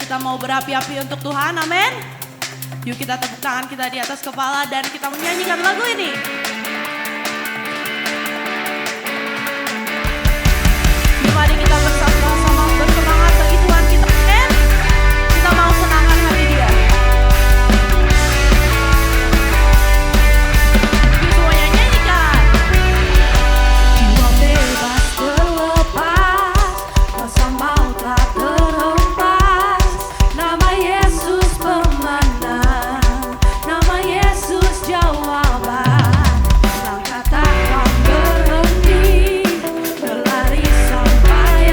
kita mau berapi-api untuk Tuhan, amin. Yuk kita tepuk tangan kita di atas kepala dan kita menyanyikan lagu ini. Yuk mari kita bersama-sama bersemangat bagi Tuhan kita, amin. Kita mau senangkan hati Dia. Yuk semuanya nyanyikan. Jiwa bebas terlepas, rasa mau tak terhempas. Nama Yesus pemenang, nama Yesus jawaban. Langkah takkan berhenti, berlari sampai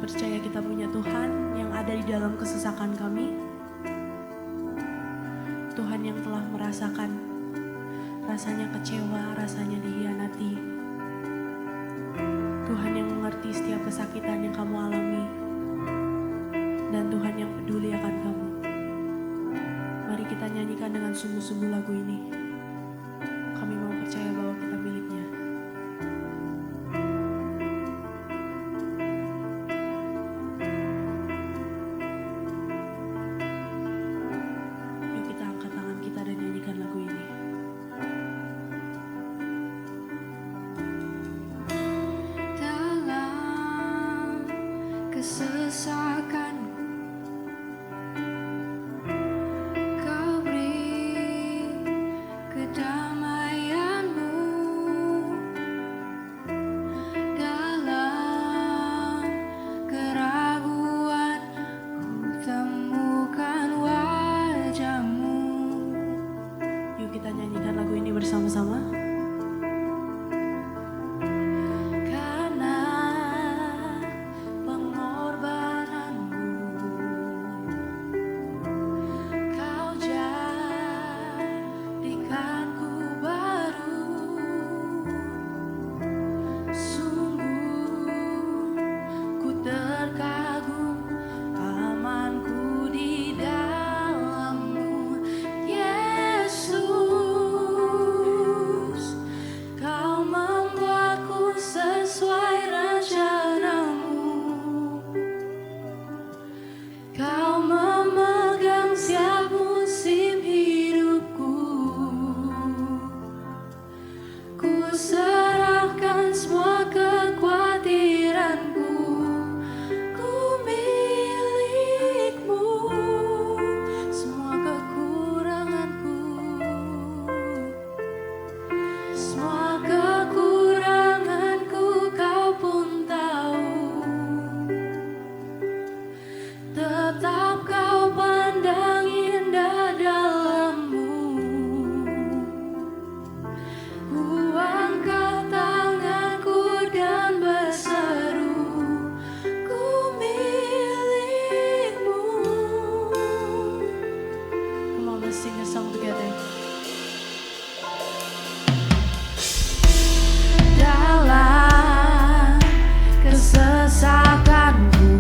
percaya kita punya Tuhan yang ada di dalam kesesakan kami. Tuhan yang telah merasakan rasanya kecewa, rasanya dihianati. Tuhan yang mengerti setiap kesakitan yang kamu alami. Dan Tuhan yang peduli akan kamu. Mari kita nyanyikan dengan sungguh-sungguh lagu ini. Kami mau percaya bahwa kita miliknya. Yuk kita angkat tangan kita dan nyanyikan lagu ini. Dalam kesesakan bersama-sama. Karena pengorbananmu, kau jadikanku baru. Sungguh ku terkagum amanku di dalammu, Yesus. Tetap kau pandang indah dalammu. Ku angkat tanganku dan berseru, ku milikmu. Come on, let's sing a song together. Dalam kesesakanku,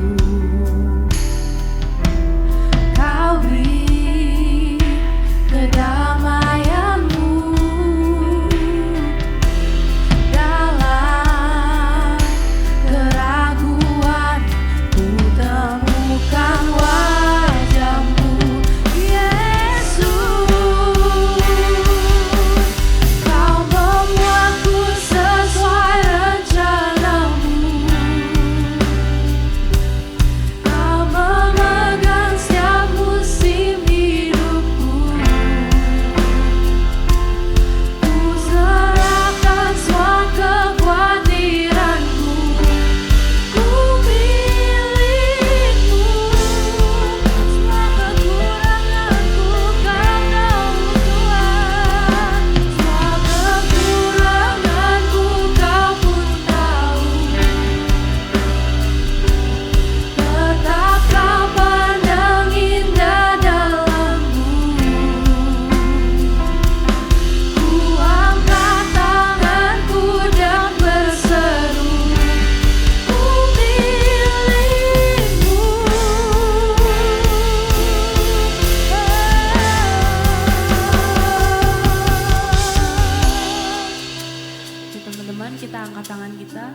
kita angkat tangan kita,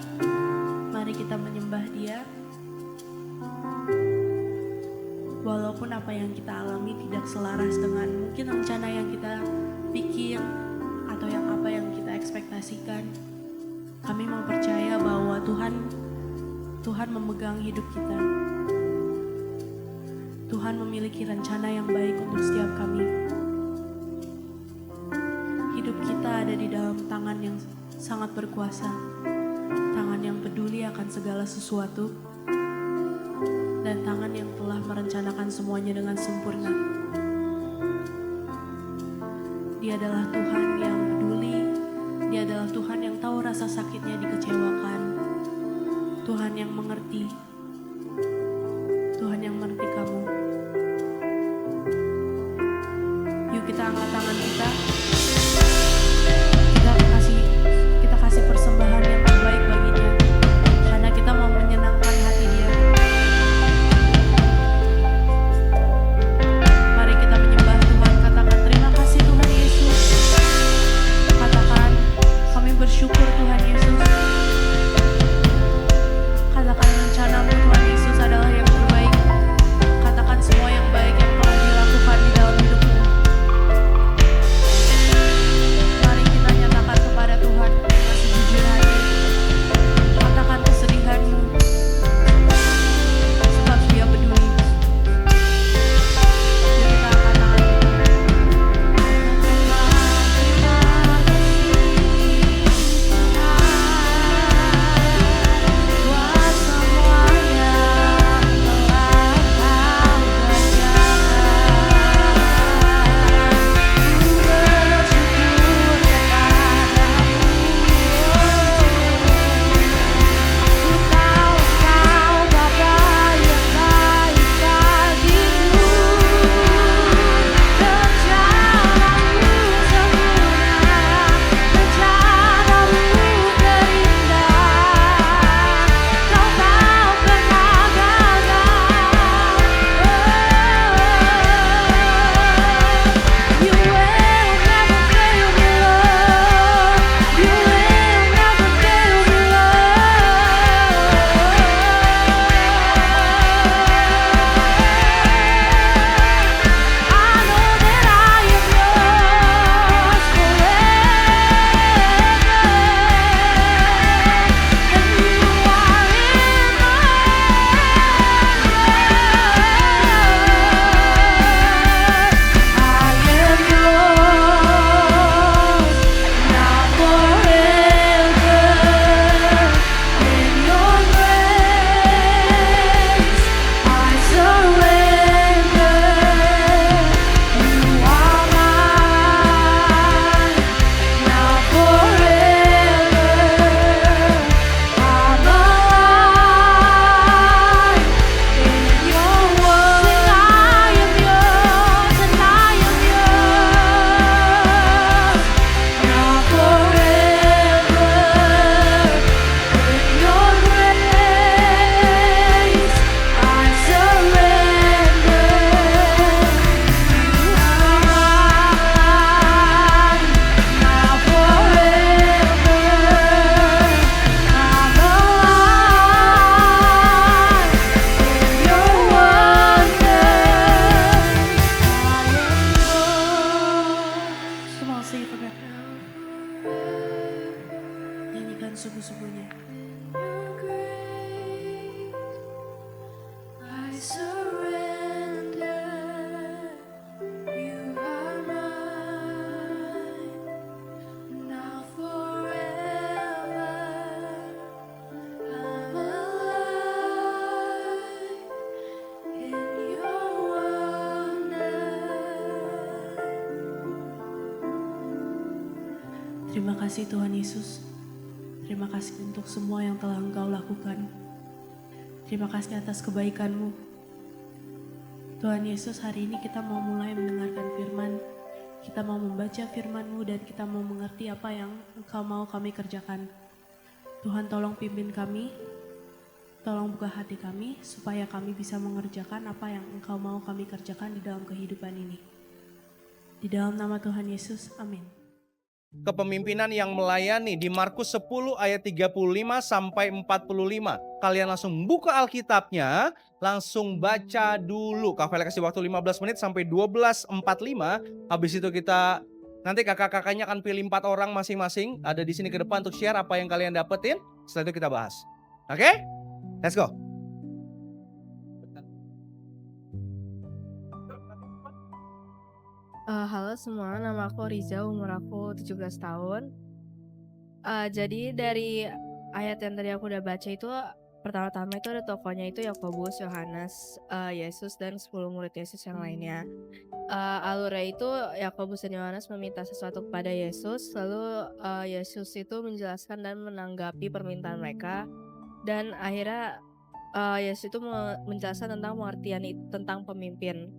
mari kita menyembah Dia. Walaupun apa yang kita alami tidak selaras dengan mungkin rencana yang kita pikir atau apa yang kita ekspektasikan, kami mau percaya bahwa Tuhan memegang hidup kita. Tuhan memiliki rencana yang baik untuk setiap kami. Hidup kita ada di dalam tangan yang sangat berkuasa, tangan yang peduli akan segala sesuatu, dan tangan yang telah merencanakan semuanya dengan sempurna. Dia adalah Tuhan yang peduli, Dia adalah Tuhan yang tahu rasa sakitnya dikecewakan, Tuhan yang mengerti kasih Tuhan Yesus. Terima kasih untuk semua yang telah Engkau lakukan. Terima kasih atas kebaikan-Mu. Tuhan Yesus, hari ini kita mau mulai mendengarkan firman. Kita mau membaca firman-Mu dan kita mau mengerti apa yang Engkau mau kami kerjakan. Tuhan, tolong pimpin kami. Tolong buka hati kami supaya kami bisa mengerjakan apa yang Engkau mau kami kerjakan di dalam kehidupan ini. Di dalam nama Tuhan Yesus, amin. Kepemimpinan yang melayani di Markus 10 ayat 35 sampai 45. Kalian langsung buka Alkitabnya, langsung baca dulu. Kak Vela kasih waktu 15 menit sampai 12.45. Habis itu kita nanti kakak-kakaknya akan pilih 4 orang masing-masing ada di sini ke depan untuk share apa yang kalian dapetin. Setelah itu kita bahas. Oke? Let's go. Halo semua, nama aku Riza, umur aku 17 tahun. Jadi dari ayat yang tadi aku udah baca itu, pertama-tama itu ada tokohnya itu Yakobus, Yohanes, Yesus dan 10 murid Yesus yang lainnya. Alurnya itu Yakobus dan Yohanes meminta sesuatu kepada Yesus, lalu Yesus itu menjelaskan dan menanggapi permintaan mereka, dan akhirnya Yesus itu menjelaskan tentang pengertian tentang pemimpin.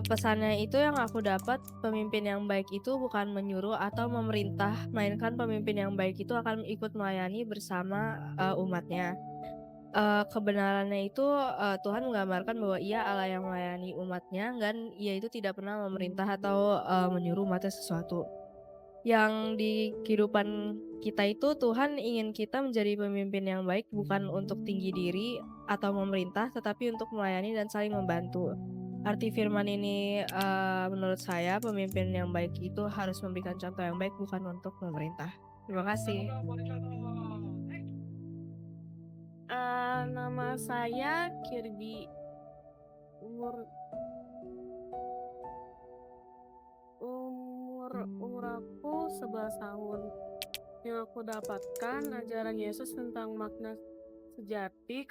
Pesannya itu yang aku dapat, pemimpin yang baik itu bukan menyuruh atau memerintah, melainkan pemimpin yang baik itu akan ikut melayani bersama umatnya. Kebenarannya itu Tuhan menggambarkan bahwa Ia Allah yang melayani umatnya, dan Ia itu tidak pernah memerintah atau menyuruh umatnya sesuatu. Yang di kehidupan kita itu Tuhan ingin kita menjadi pemimpin yang baik, bukan untuk tinggi diri atau memerintah, tetapi untuk melayani dan saling membantu. Arti firman ini menurut saya, pemimpin yang baik itu harus memberikan contoh yang baik, bukan untuk memerintah. Terima kasih. Nama saya Kirby. Umur aku 11 tahun. Yang aku dapatkan ajaran Yesus tentang makna sejati,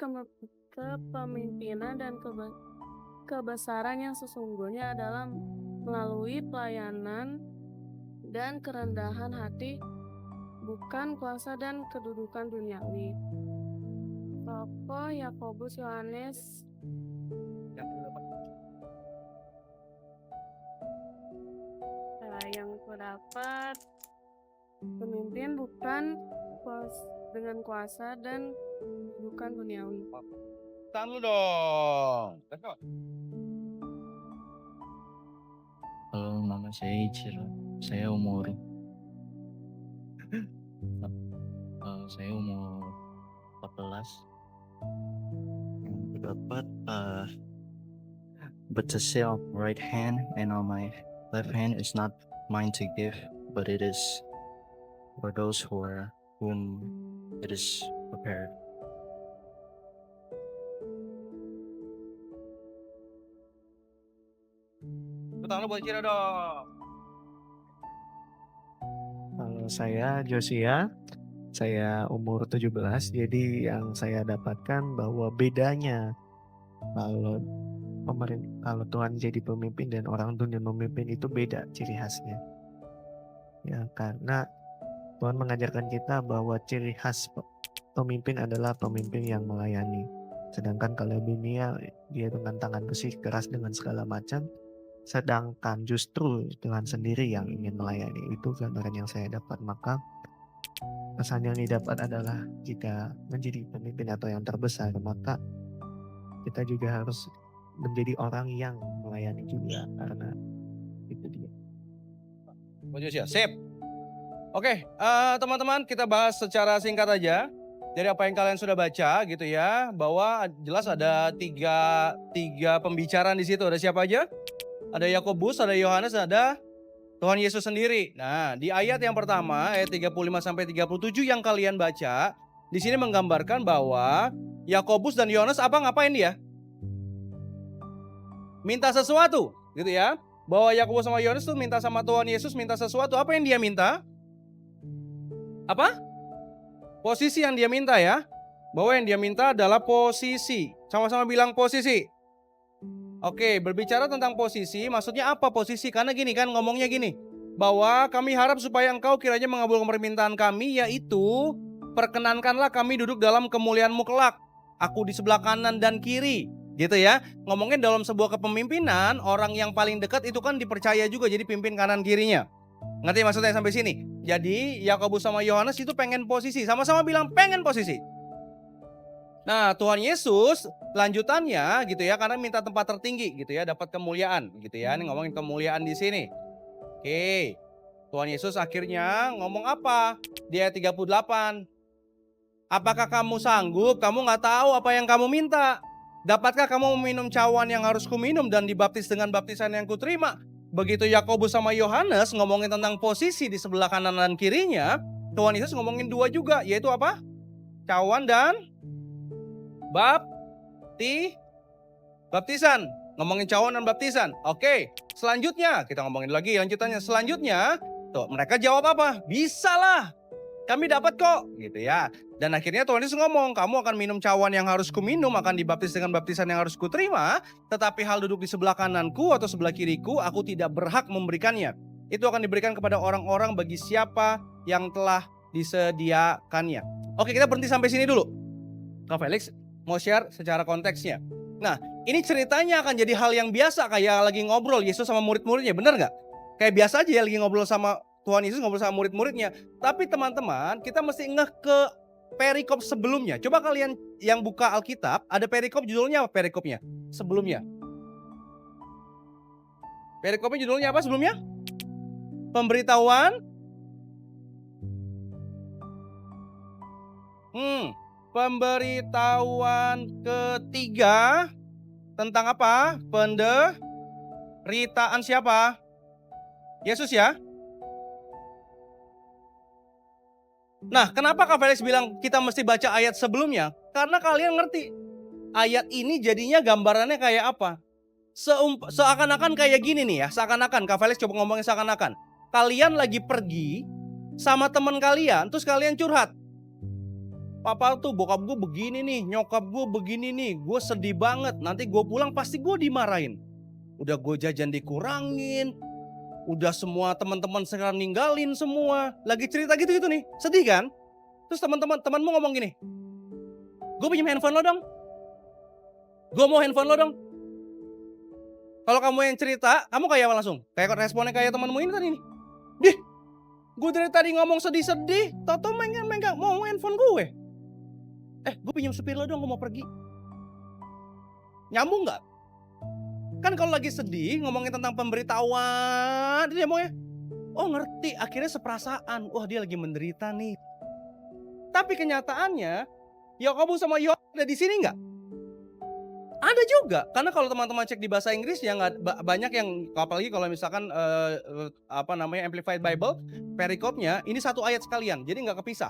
kepemimpinan dan kebesaran yang sesungguhnya adalah melalui pelayanan dan kerendahan hati, bukan kuasa dan kedudukan duniawi. Tokoh Yakobus, Yohanes. Yang aku dapat, pemimpin bukan dengan kuasa dan bukan duniawi. Tangan lu dong. Let's go. Halo, nama saya Ichiro. Saya umur 14. Yang dapat but the say of right hand and on my left hand is not mine to give, but it is for those whom it is prepared. Tangan lu buat Ciro dong. Halo, saya Josia. Saya umur 17. Jadi yang saya dapatkan bahwa bedanya kalau Tuhan jadi pemimpin dan orang dunia memimpin itu beda ciri khasnya. Ya, karena Tuhan mengajarkan kita bahwa ciri khas pemimpin adalah pemimpin yang melayani. Sedangkan kalau dunia dia dengan tangan besi, keras dengan segala macam. Sedangkan justru Tuhan sendiri yang ingin melayani. Itu gambaran yang saya dapat. Maka pesan yang didapat adalah jika menjadi pemimpin atau yang terbesar, maka kita juga harus menjadi orang yang melayani juga, karena itu dia. Sip. Oke, teman-teman, kita bahas secara singkat aja dari apa yang kalian sudah baca gitu ya, bahwa jelas ada tiga pembicaraan di situ. Ada siapa aja? Ada Yakobus, ada Yohanes, ada Tuhan Yesus sendiri. Nah, di ayat yang pertama, ayat 35 sampai 37 yang kalian baca, di sini menggambarkan bahwa Yakobus dan Yohanes ngapain dia? Minta sesuatu, gitu ya. Bahwa Yakobus sama Yohanes tuh minta sama Tuhan Yesus, minta sesuatu. Apa yang dia minta? Apa? Posisi yang dia minta ya. Bahwa yang dia minta adalah posisi. Sama-sama bilang posisi. Oke, berbicara tentang posisi, maksudnya apa posisi? Karena gini kan, ngomongnya gini. bahwa kami harap supaya engkau kiranya mengabulkan permintaan kami, yaitu perkenankanlah kami duduk dalam kemuliaan-Mu kelak. Aku di sebelah kanan dan kiri. Gitu ya. Ngomongin dalam sebuah kepemimpinan, orang yang paling dekat itu kan dipercaya juga jadi pimpin kanan kirinya. Ngerti maksudnya sampai sini? Jadi Yakobus sama Yohanes itu pengen posisi, sama-sama bilang pengen posisi. Nah, Tuhan Yesus lanjutannya gitu ya, karena minta tempat tertinggi gitu ya, dapat kemuliaan gitu ya. Ini ngomongin kemuliaan di sini. Oke. Tuhan Yesus akhirnya ngomong apa? Di ayat 38. Apakah kamu sanggup? Kamu nggak tahu apa yang kamu minta. Dapatkah kamu meminum cawan yang harus kuminum dan dibaptis dengan baptisan yang kuterima? Begitu Yakobus sama Yohanes ngomongin tentang posisi di sebelah kanan dan kirinya, Tuhan Yesus ngomongin dua juga, yaitu apa? Cawan dan baptisan. Ngomongin cawan dan baptisan. Oke, selanjutnya kita ngomongin lagi lanjutannya. Selanjutnya, tuh mereka jawab apa? Bisa lah. Kami dapat kok, gitu ya. Dan akhirnya Tuhan Yesus ngomong, kamu akan minum cawan yang harus kuminum, akan dibaptis dengan baptisan yang harus kuterima, tetapi hal duduk di sebelah kananku atau sebelah kiriku, aku tidak berhak memberikannya. Itu akan diberikan kepada orang-orang bagi siapa yang telah disediakannya. Oke, kita berhenti sampai sini dulu. Kak Felix mau share secara konteksnya. Nah, ini ceritanya akan jadi hal yang biasa, kayak lagi ngobrol Yesus sama murid-muridnya, benar nggak? Kayak biasa aja ya lagi ngobrol sama Tuhan Yesus, ngobrol sama murid-muridnya. Tapi teman-teman, kita mesti ngeh ke perikop sebelumnya. Coba kalian yang buka Alkitab, ada perikop judulnya apa perikopnya? Sebelumnya. Perikopnya judulnya apa sebelumnya? Pemberitahuan. Pemberitahuan ketiga tentang apa? Penderitaan siapa? Yesus ya. Nah, kenapa Kak Felix bilang kita mesti baca ayat sebelumnya? Karena kalian ngerti, ayat ini jadinya gambarannya kayak apa? Seakan-akan kayak gini nih ya, seakan-akan, Kak Felix coba ngomongin seakan-akan. Kalian lagi pergi sama teman kalian, terus kalian curhat. Papa tuh bokap gue begini nih, nyokap gue begini nih, gue sedih banget. Nanti gue pulang pasti gue dimarahin. Udah gue jajan dikurangin, udah semua teman-teman sekarang ninggalin semua. Lagi cerita gitu-gitu nih, sedih kan? Terus temanmu ngomong gini, gue pinjam handphone lo dong. Gue mau handphone lo dong. Kalau kamu yang cerita, kamu kayak apa langsung? Kayak responnya kayak temanmu ini tadi nih. Dih, gue dari tadi ngomong sedih-sedih, tau-tau megang mau handphone gue. Gue pinjam supir lo dong, gue mau pergi. Nyambung gak? Kan kalau lagi sedih ngomongin tentang pemberitahuan, dia ngomongnya, oh ngerti, akhirnya seperasaan. Wah dia lagi menderita nih. Tapi kenyataannya, Yakobus sama Yohanes ada di sini nggak? Ada juga, karena kalau teman-teman cek di bahasa Inggris ya nggak banyak yang, apalagi kalau misalkan Amplified Bible, perikopnya ini satu ayat sekalian, jadi nggak kepisah.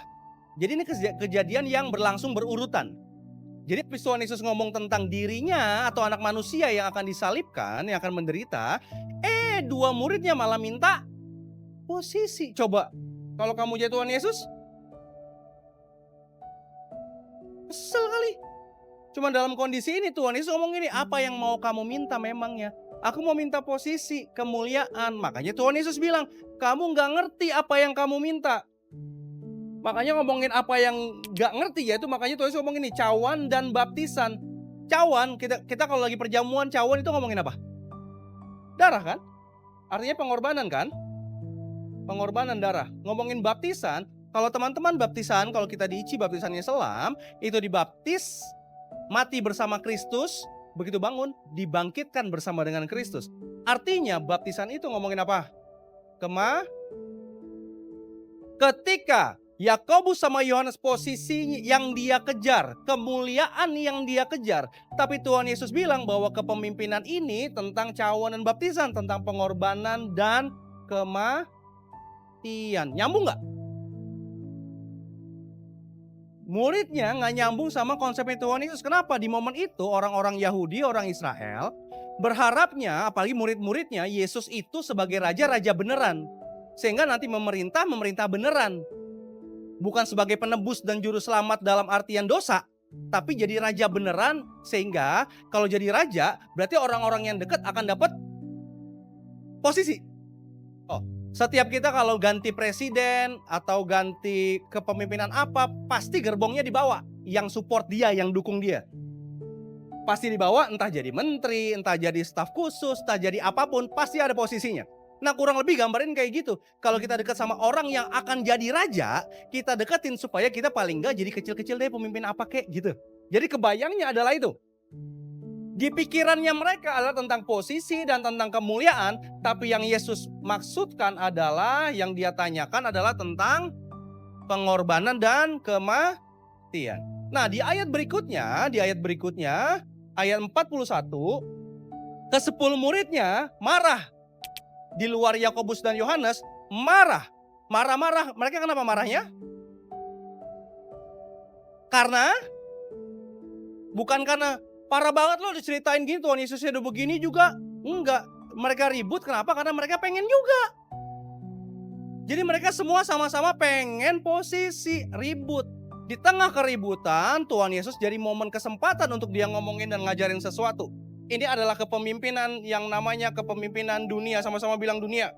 Jadi ini kejadian yang berlangsung berurutan. Jadi Tuhan Yesus ngomong tentang dirinya atau anak manusia yang akan disalibkan, yang akan menderita. Dua muridnya malah minta posisi. Coba, kalau kamu jadi Tuhan Yesus, kesel kali. Cuma dalam kondisi ini Tuhan Yesus ngomong gini, apa yang mau kamu minta memangnya? Aku mau minta posisi, kemuliaan. Makanya Tuhan Yesus bilang, kamu gak ngerti apa yang kamu minta. Makanya ngomongin apa yang gak ngerti ya itu, makanya Tuhan Yesus ngomong ini, cawan dan baptisan. Cawan, kita kalau lagi perjamuan cawan itu ngomongin apa? Darah kan? Artinya pengorbanan kan? Pengorbanan darah. Ngomongin baptisan, kalau teman-teman baptisan, kalau kita di ICI baptisannya selam, itu dibaptis, mati bersama Kristus, begitu bangun, dibangkitkan bersama dengan Kristus. Artinya baptisan itu ngomongin apa? Ketika Yakobus sama Yohanes posisi yang dia kejar, kemuliaan yang dia kejar. Tapi Tuhan Yesus bilang bahwa kepemimpinan ini tentang cawan dan baptisan, tentang pengorbanan dan kematian. Nyambung gak? Muridnya gak nyambung sama konsepnya Tuhan Yesus. Kenapa? Di momen itu orang-orang Yahudi, orang Israel berharapnya, apalagi murid-muridnya, Yesus itu sebagai raja-raja beneran. Sehingga nanti memerintah beneran. Bukan sebagai penebus dan juru selamat dalam artian dosa, tapi jadi raja beneran. Sehingga kalau jadi raja berarti orang-orang yang dekat akan dapat posisi. Setiap kita kalau ganti presiden atau ganti kepemimpinan apa, pasti gerbongnya dibawa. Yang support dia, yang dukung dia. Pasti dibawa entah jadi menteri, entah jadi staf khusus, entah jadi apapun, pasti ada posisinya. Nah, kurang lebih gambarin kayak gitu. Kalau kita dekat sama orang yang akan jadi raja, kita deketin supaya kita paling enggak jadi kecil-kecil deh pemimpin apa kek gitu. Jadi kebayangnya adalah itu. Di pikirannya mereka adalah tentang posisi dan tentang kemuliaan, tapi yang Yesus maksudkan adalah, yang dia tanyakan adalah tentang pengorbanan dan kematian. Nah, di ayat berikutnya, ayat 41, ke-10 muridnya marah. Di luar Yakobus dan Yohanes, marah. Marah-marah. Mereka kenapa marahnya? Karena bukan karena parah banget lo diceritain gini, Tuhan Yesusnya udah begini juga. Enggak. Mereka ribut, kenapa? Karena mereka pengen juga. Jadi mereka semua sama-sama pengen posisi, ribut. Di tengah keributan, Tuhan Yesus jadi momen kesempatan untuk dia ngomongin dan ngajarin sesuatu. Ini adalah kepemimpinan yang namanya kepemimpinan dunia. Sama-sama bilang dunia.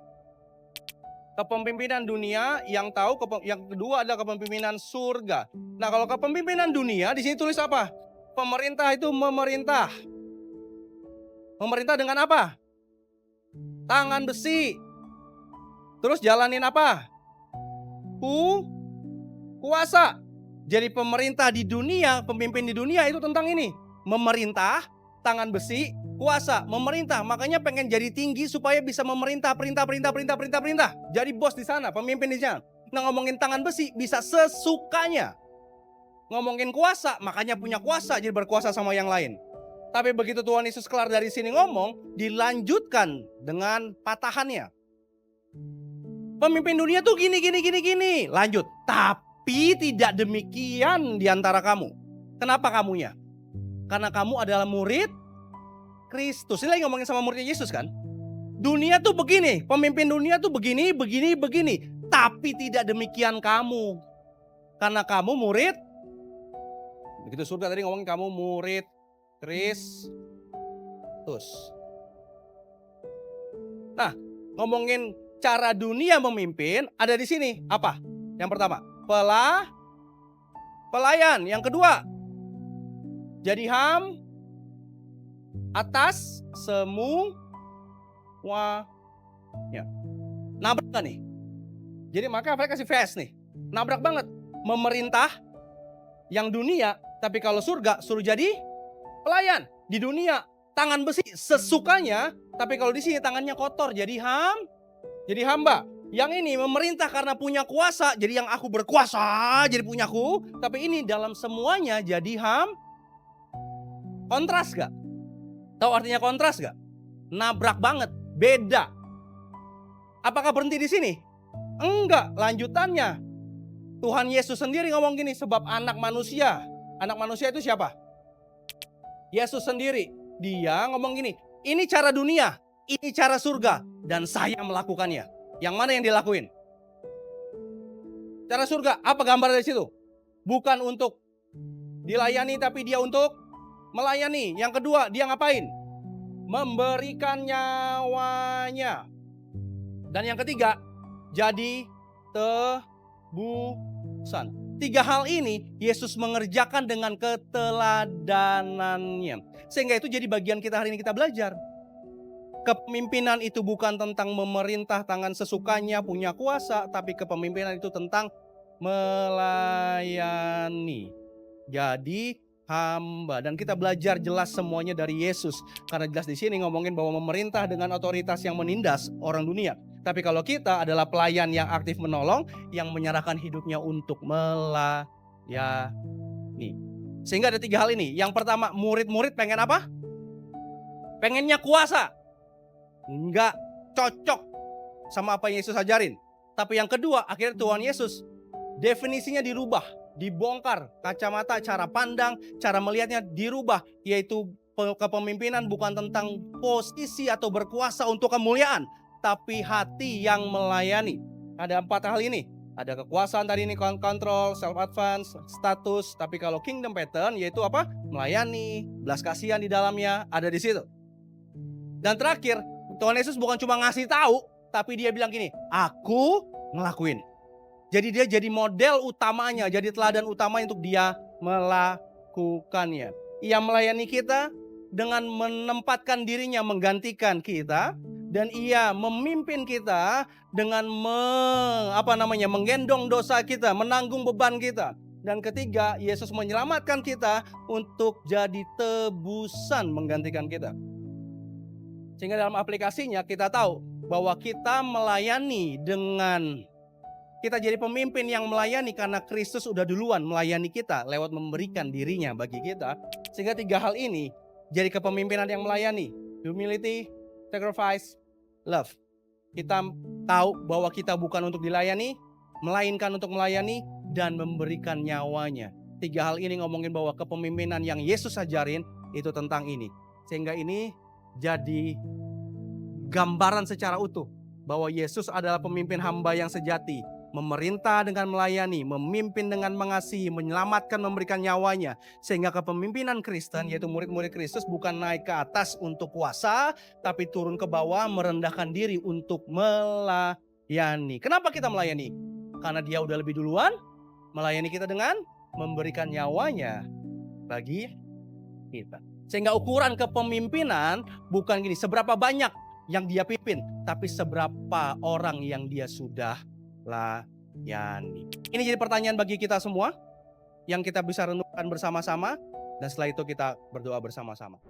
Kepemimpinan dunia, yang tahu yang kedua adalah kepemimpinan surga. Nah, kalau kepemimpinan dunia di sini tulis apa? Pemerintah itu memerintah. Memerintah dengan apa? Tangan besi. Terus jalanin apa? Kuasa. Jadi pemerintah di dunia, pemimpin di dunia itu tentang ini. Memerintah, tangan besi, kuasa, memerintah. Makanya pengen jadi tinggi supaya bisa memerintah, perintah. Jadi bos di sana, pemimpin di sana. Nah, ngomongin tangan besi bisa sesukanya. Ngomongin kuasa, makanya punya kuasa, jadi berkuasa sama yang lain. Tapi begitu Tuhan Yesus kelar dari sini ngomong, dilanjutkan dengan patahannya. Pemimpin dunia tuh gini. Lanjut. Tapi tidak demikian di antara kamu. Kenapa kamunya? Karena kamu adalah murid Kristus. Ini lagi ngomongin sama muridnya Yesus kan? Dunia tuh begini, pemimpin dunia tuh begini. Tapi tidak demikian kamu. Karena kamu murid. Begitu surga tadi ngomongin kamu murid Kristus. Nah, ngomongin cara dunia memimpin ada di sini. Apa? Yang pertama, pelayan. Yang kedua, jadi atas semuanya. Nabrak gak nih? Jadi makanya saya kasih fast nih. Nabrak banget. Memerintah yang dunia, tapi kalau surga suruh jadi pelayan. Di dunia tangan besi sesukanya, tapi kalau di sini tangannya kotor jadi hamba. Yang ini memerintah karena punya kuasa, jadi yang aku berkuasa jadi punyaku. Tapi ini dalam semuanya jadi kontras gak? Tahu artinya kontras gak? Nabrak banget, beda. Apakah berhenti di sini? Enggak, lanjutannya. Tuhan Yesus sendiri ngomong gini, sebab anak manusia itu siapa? Yesus sendiri. Dia ngomong gini, ini cara dunia, ini cara surga, dan saya melakukannya. Yang mana yang dilakuin? Cara surga, apa gambar dari situ? Bukan untuk dilayani, tapi dia untuk melayani. Yang kedua, dia ngapain? Memberikan nyawanya. Dan yang ketiga, jadi tebusan. 3 hal ini Yesus mengerjakan dengan keteladanannya. Sehingga itu jadi bagian kita hari ini kita belajar. Kepemimpinan itu bukan tentang memerintah tangan sesukanya, punya kuasa, tapi kepemimpinan itu tentang melayani. Jadi hamba, dan kita belajar jelas semuanya dari Yesus. Karena jelas di sini ngomongin bahwa memerintah dengan otoritas yang menindas orang dunia. Tapi kalau kita adalah pelayan yang aktif menolong, yang menyerahkan hidupnya untuk melayani. Sehingga ada 3 hal ini. Yang pertama, murid-murid pengen apa? Pengennya kuasa. Enggak cocok sama apa yang Yesus ajarin. Tapi yang kedua, akhirnya Tuhan Yesus definisinya dirubah, dibongkar. Kacamata, cara pandang, cara melihatnya dirubah. Yaitu kepemimpinan bukan tentang posisi atau berkuasa untuk kemuliaan, tapi hati yang melayani. Ada 4 hal ini. Ada kekuasaan tadi ini, control, self advance, status. Tapi kalau kingdom pattern yaitu apa? Melayani, belas kasihan di dalamnya ada di situ. Dan terakhir, Tuhan Yesus bukan cuma ngasih tahu, tapi dia bilang gini, aku ngelakuin. Jadi dia jadi model utamanya, jadi teladan utamanya untuk dia melakukannya. Ia melayani kita dengan menempatkan dirinya menggantikan kita, dan ia memimpin kita dengan menggendong dosa kita, menanggung beban kita. Dan ketiga, Yesus menyelamatkan kita untuk jadi tebusan menggantikan kita. Sehingga dalam aplikasinya kita tahu bahwa kita melayani dengan, kita jadi pemimpin yang melayani karena Kristus udah duluan melayani kita lewat memberikan dirinya bagi kita. Sehingga tiga hal ini jadi kepemimpinan yang melayani. Humility, sacrifice, love. Kita tahu bahwa kita bukan untuk dilayani, melainkan untuk melayani dan memberikan nyawanya. Tiga hal ini ngomongin bahwa kepemimpinan yang Yesus ajarin itu tentang ini. Sehingga ini jadi gambaran secara utuh bahwa Yesus adalah pemimpin hamba yang sejati, memerintah dengan melayani, memimpin dengan mengasihi, menyelamatkan, memberikan nyawanya. Sehingga kepemimpinan Kristen, yaitu murid-murid Kristus, bukan naik ke atas untuk kuasa, tapi turun ke bawah, merendahkan diri untuk melayani. Kenapa kita melayani? Karena dia udah lebih duluan melayani kita dengan memberikan nyawanya bagi kita. Sehingga ukuran kepemimpinan bukan gini, seberapa banyak yang dia pimpin, tapi seberapa orang yang dia sudah layani. Ini jadi pertanyaan bagi kita semua yang kita bisa renungkan bersama-sama, dan setelah itu kita berdoa bersama-sama.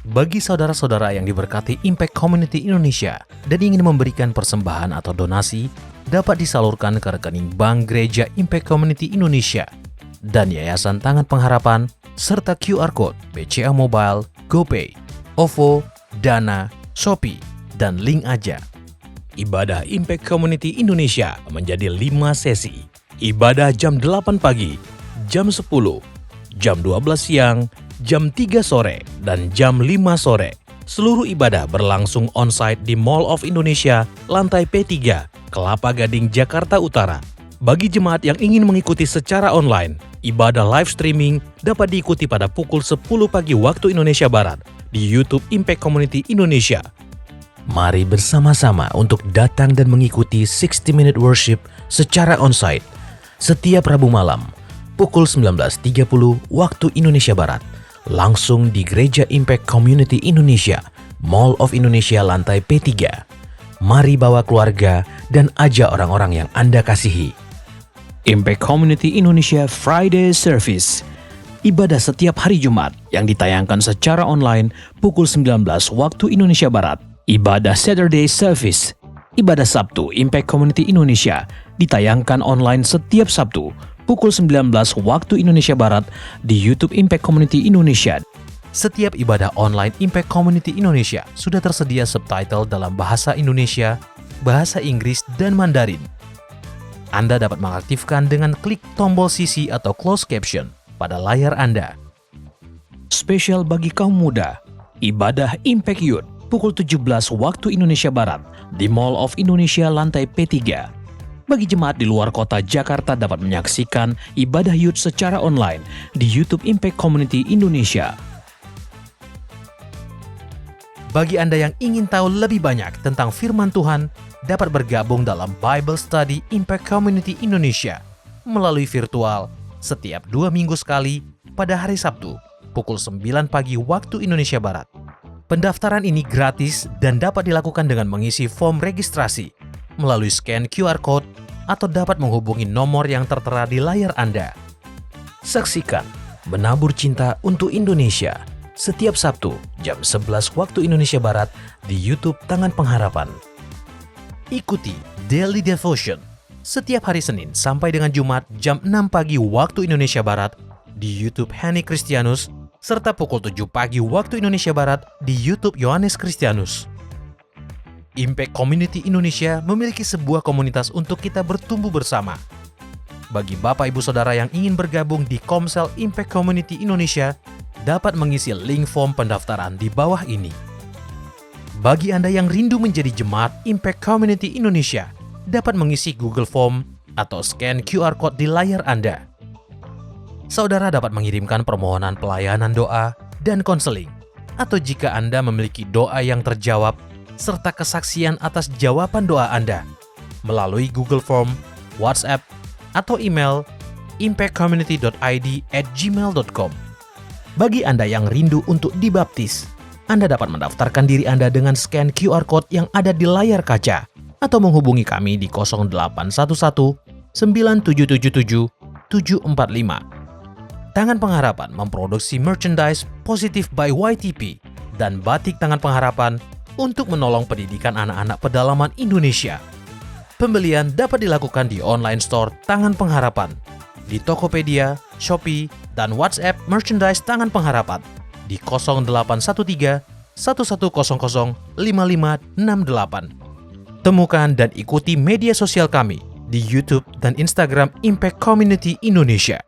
Bagi saudara-saudara yang diberkati Impact Community Indonesia dan ingin memberikan persembahan atau donasi, dapat disalurkan ke rekening Bank Gereja Impact Community Indonesia dan Yayasan Tangan Pengharapan, serta QR Code BCA Mobile, GoPay, OVO, Dana, Shopee, dan link aja. Ibadah Impact Community Indonesia menjadi 5 sesi. Ibadah jam 8 pagi, jam 10, jam 12 siang, jam 3 sore, dan jam 5 sore. Seluruh ibadah berlangsung on-site di Mall of Indonesia, lantai P3, Kelapa Gading, Jakarta Utara. Bagi jemaat yang ingin mengikuti secara online, ibadah live streaming dapat diikuti pada pukul 10 pagi waktu Indonesia Barat di YouTube Impact Community Indonesia. Mari bersama-sama untuk datang dan mengikuti 60 Minute Worship secara onsite setiap Rabu malam pukul 19.30 waktu Indonesia Barat, langsung di Gereja Impact Community Indonesia, Mall of Indonesia lantai P3. Mari bawa keluarga dan ajak orang-orang yang Anda kasihi. Impact Community Indonesia Friday Service, ibadah setiap hari Jumat yang ditayangkan secara online pukul 19 waktu Indonesia Barat. Ibadah Saturday Service, ibadah Sabtu Impact Community Indonesia ditayangkan online setiap Sabtu pukul 19 waktu Indonesia Barat di YouTube Impact Community Indonesia. Setiap ibadah online Impact Community Indonesia sudah tersedia subtitle dalam bahasa Indonesia, bahasa Inggris, dan Mandarin. Anda dapat mengaktifkan dengan klik tombol CC atau closed caption pada layar Anda. Spesial bagi kaum muda, ibadah Impact Youth pukul 17 waktu Indonesia Barat di Mall of Indonesia lantai P3. Bagi jemaat di luar kota Jakarta dapat menyaksikan ibadah youth secara online di YouTube Impact Community Indonesia. Bagi Anda yang ingin tahu lebih banyak tentang firman Tuhan, dapat bergabung dalam Bible Study Impact Community Indonesia melalui virtual setiap 2 minggu sekali pada hari Sabtu pukul 9 pagi waktu Indonesia Barat. Pendaftaran ini gratis dan dapat dilakukan dengan mengisi form registrasi melalui scan QR Code atau dapat menghubungi nomor yang tertera di layar Anda. Saksikan Menabur Cinta untuk Indonesia setiap Sabtu jam 11 waktu Indonesia Barat di YouTube Tangan Pengharapan. Ikuti Daily Devotion setiap hari Senin sampai dengan Jumat jam 6 pagi waktu Indonesia Barat di YouTube Hani Kristianus serta pukul 7 pagi waktu Indonesia Barat di YouTube Yohanes Kristianus. Impact Community Indonesia memiliki sebuah komunitas untuk kita bertumbuh bersama. Bagi Bapak Ibu Saudara yang ingin bergabung di Komsel Impact Community Indonesia, dapat mengisi link form pendaftaran di bawah ini. Bagi Anda yang rindu menjadi jemaat Impact Community Indonesia, dapat mengisi Google Form atau scan QR Code di layar Anda. Saudara dapat mengirimkan permohonan pelayanan doa dan konseling atau jika Anda memiliki doa yang terjawab serta kesaksian atas jawaban doa Anda melalui Google Form, WhatsApp, atau email impactcommunity.id@gmail.com. Bagi Anda yang rindu untuk dibaptis, Anda dapat mendaftarkan diri Anda dengan scan QR Code yang ada di layar kaca atau menghubungi kami di 0811 9777 745. Tangan Pengharapan memproduksi merchandise Positive by YTP dan batik Tangan Pengharapan untuk menolong pendidikan anak-anak pedalaman Indonesia. Pembelian dapat dilakukan di online store Tangan Pengharapan, di Tokopedia, Shopee, dan WhatsApp merchandise Tangan Pengharapan di 0813 1100 5568. Temukan dan ikuti media sosial kami di YouTube dan Instagram Impact Community Indonesia.